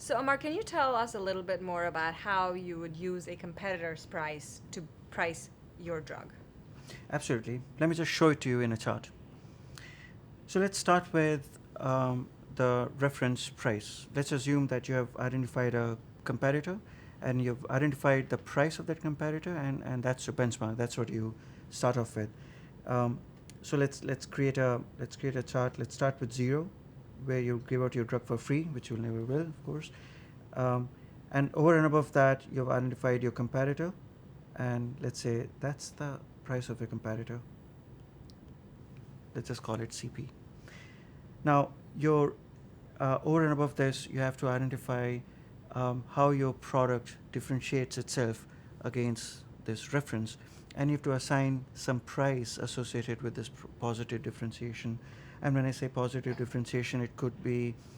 So, Amar, can you tell us a little bit more about how you would use a competitor's price to price your drug? Absolutely. Let me just show it to you in a chart. So let's start with the reference price. Let's assume that you have identified a competitor and you've identified the price of that competitor, and that's your benchmark. That's what you start off with. Um, so let's create a chart. Let's start with 0, where you give out your drug for free, which you never will, of course. Um, and over and above that, you've identified your competitor, and let's say that's the price of your competitor. Let's just call it CP. Now, your over and above this, you have to identify how your product differentiates itself against this reference, and you have to assign some price associated with this positive differentiation. And when I say positive differentiation,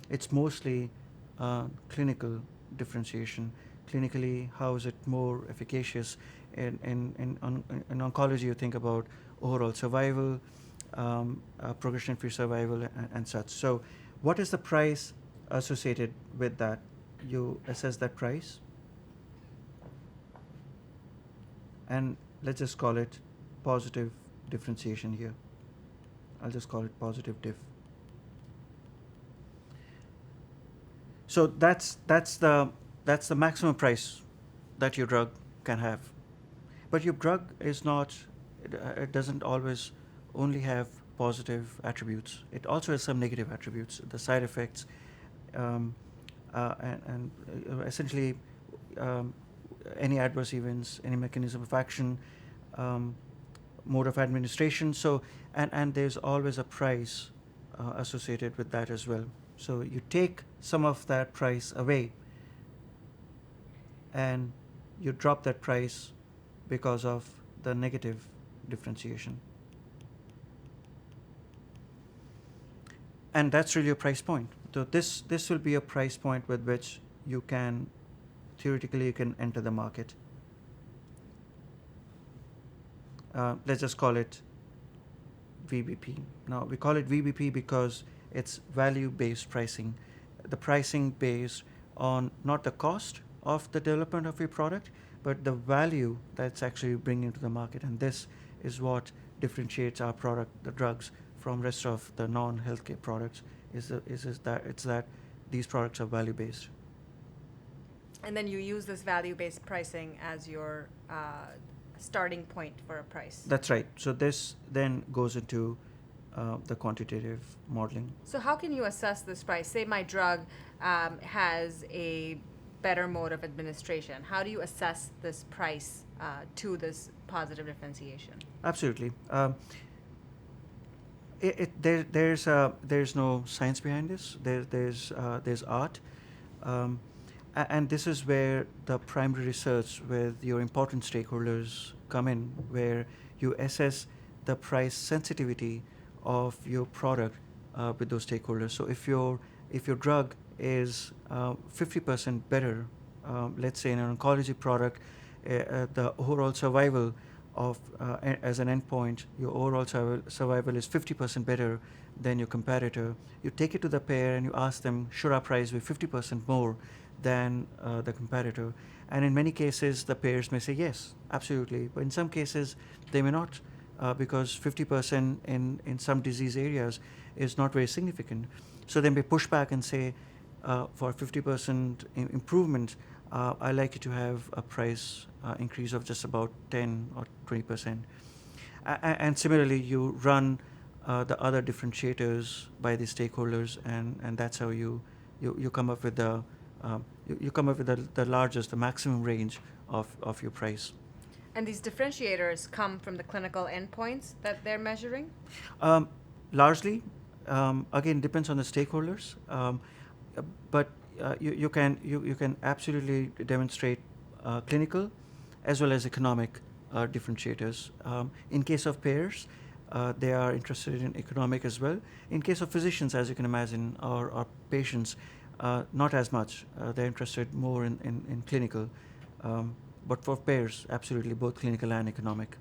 it's mostly clinical differentiation. Clinically, how is it more efficacious? In oncology, you think about overall survival, progression-free survival, and such. So, what is the price associated with that? You assess that price, and let's just call it positive differentiation here. I'll just call it positive diff. So that's the maximum price that your drug can have. But your drug is not. It doesn't always only have positive attributes. It also has some negative attributes. The side effects, and essentially any adverse events, any mechanism of action, mode of administration. So and there's always a price associated with that as well. So you take some of that price away, and you drop that price because of the negative differentiation. And that's really a price point. So this will be a price point with which you can theoretically enter the market. Let's just call it VBP. Now we call it VBP because it's value-based pricing. The pricing based on not the cost of the development of your product, but the value that's actually bringing to the market. And this is what differentiates our product, the drugs, from rest of the non-healthcare products. Is that these products are value-based. And then you use this value-based pricing as your starting point for a price. That's right. So this then goes into the quantitative modeling. So how can you assess this price? Say my drug has a better mode of administration. How do you assess this price to this positive differentiation? Absolutely. There's no science behind this. There's art, and this is where the primary research with your important stakeholders come in, where you assess the price sensitivity of your product with those stakeholders. So if your drug is 50% better, let's say in an oncology product, the overall survival of as an endpoint, your overall survival is 50% better than your competitor. You take it to the payer and you ask them, should our price be 50% more than the competitor? And in many cases, the payers may say yes, absolutely. But in some cases, they may not, because 50% in some disease areas is not very significant. So they may push back and say, for 50% improvement, I like you to have a price increase of just about 10 or 20%. And similarly, you run the other differentiators by the stakeholders, and that's how you come up with the largest, the maximum range of your price. And these differentiators come from the clinical endpoints that they're measuring? Largely, again, depends on the stakeholders, but you can absolutely demonstrate clinical as well as economic differentiators. In case of payers, they are interested in economic as well. In case of physicians, as you can imagine, or patients, not as much. They're interested more in clinical. But for payers, absolutely, both clinical and economic.